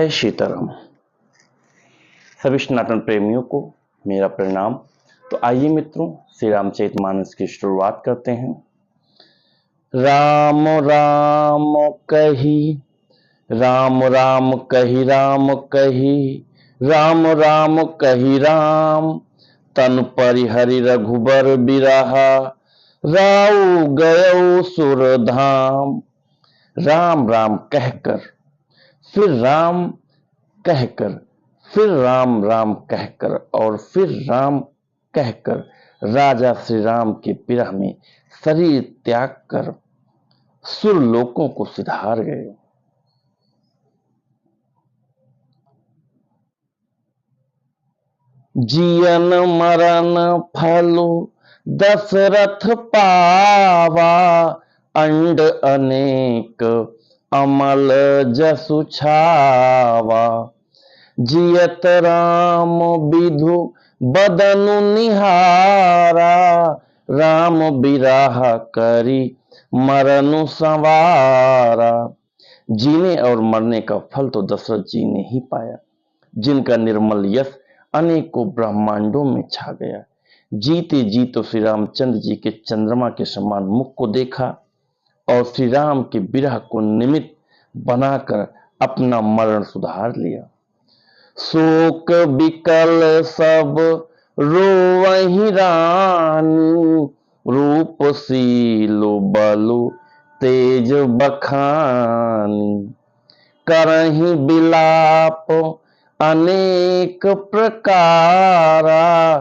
जय सीताराम। सभी सनातन प्रेमियों को मेरा प्रणाम। तो आइए मित्रों, श्री रामचरितमानस की शुरुआत करते हैं। राम राम कही राम राम कही राम कही राम राम कही राम, तन परिहरि रघुबर बिरहा राउ गयो सुरधाम। राम राम कहकर फिर राम कहकर फिर राम राम कहकर और फिर राम कहकर राजा श्री राम के विरह में शरीर त्याग कर सुरलोकों को सिधार गए। जियन मरण फलो दशरथ पावा, अंड अनेक अमल जसु छावा। जियत राम विधु बदनु निहारा, राम बिराह करी मरनु संवारा। जीने और मरने का फल तो दशरथ जी ने ही पाया, जिनका निर्मल यश अनेकों ब्रह्मांडों में छा गया। जीते जी तो श्री रामचंद्र जी के चंद्रमा के समान मुख को देखा और श्री राम के विरह को निमित्त बनाकर अपना मरण सुधार लिया। शोक बिकल सब रोवहि रानी, रूपशीलो बलु तेज बखानी। करहि बिलाप अनेक प्रकारा,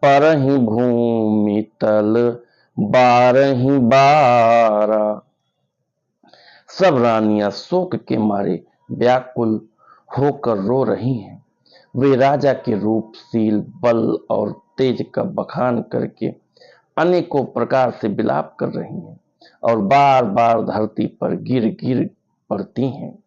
परहि भूमि तल बारहि बारा। सब रानियां शोक के मारे व्याकुल होकर रो रही हैं। वे राजा के रूपशील बल और तेज का बखान करके अनेकों प्रकार से विलाप कर रही हैं और बार बार धरती पर गिर गिर पड़ती हैं।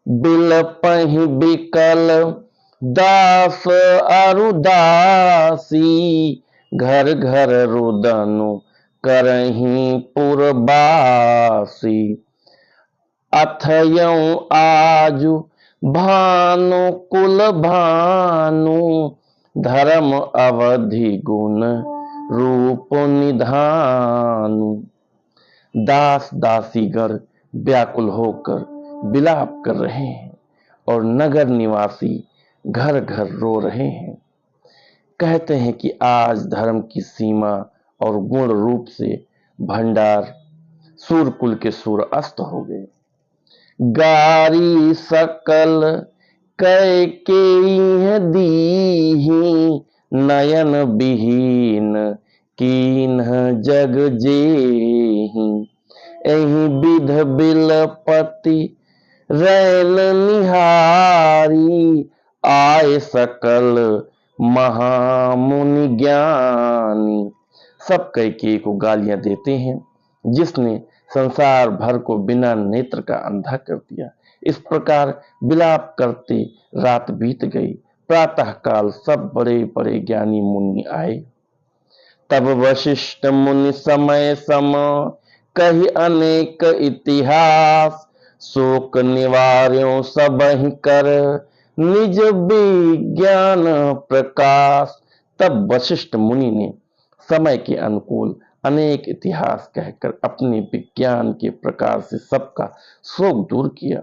बिलपहि बिकल दास अरुदासी, घर घर रुदनु करहि पुरबासी। अथयं आजु भानु कुल भानु, धर्म अवधि गुण रूप निधानु। दास दासीगण व्याकुल होकर विलाप कर रहे हैं और नगर निवासी घर घर रो रहे हैं। कहते हैं कि आज धर्म की सीमा और गुण रूप से भंडार सूरकुल के सूर अस्त हो गए। गारी सकल कैकेयी दीहि, नयन विहीन कीन्ह जग जेहि। एहि विध बिलपति रैन निहारी, आय सकल महामुनि ज्ञानी। सब कैकेयी को गालियां देते हैं, जिसने संसार भर को बिना नेत्र का अंधा कर दिया। इस प्रकार विलाप करते रात बीत गई। प्रातः काल सब बड़े बड़े ज्ञानी मुनि आए। तब वशिष्ठ मुनि समय सम कही अनेक इतिहास, शोक निवार्यों सबहि कर निज विज्ञान प्रकाश। तब वशिष्ठ मुनि ने समय के अनुकूल अनेक इतिहास कहकर अपने विज्ञान के प्रकार से सबका शोक दूर किया।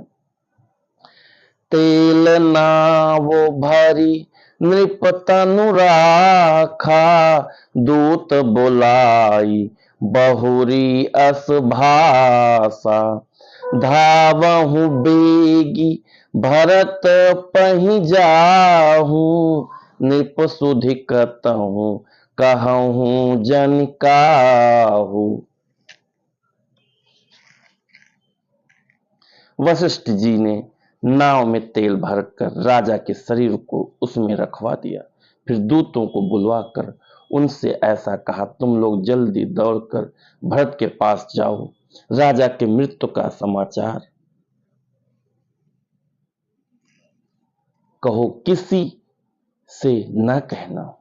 तेल नावो भरी नृपतनु राखा, दूत बोलाई बहुरी अस भाषा। धावहु बेगी भरत पहि जाहू, नृप सुधि कतहु कहूँ जन काहू। वशिष्ठ जी ने नाव में तेल भरकर राजा के शरीर को उसमें रखवा दिया। फिर दूतों को बुलवाकर उनसे ऐसा कहा, तुम लोग जल्दी दौड़कर भरत के पास जाओ, राजा के मृत्यु का समाचार कहो, किसी से न कहना।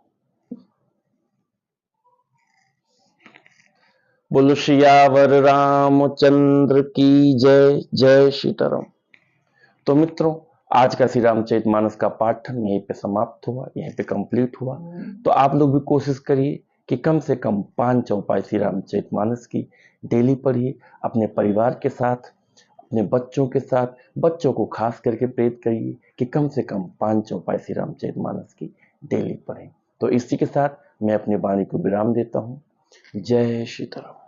बोलो सियावर रामचंद्र की जय। जय सीताराम। तो मित्रों, आज का श्री रामचरितमानस का पाठन यहीं पे समाप्त हुआ, यहीं पे कंप्लीट हुआ। तो आप लोग भी कोशिश करिए कि कम से कम 5 चौपाई श्री रामचरितमानस की डेली पढ़िए। अपने परिवार के साथ, अपने बच्चों के साथ, बच्चों को खास करके प्रेरित करिए कि कम से कम 5 चौपाई श्री रामचरितमानस की डेली पढ़ें। तो इसी के साथ मैं अपनी वाणी को विराम देता हूँ। जय श्री राम।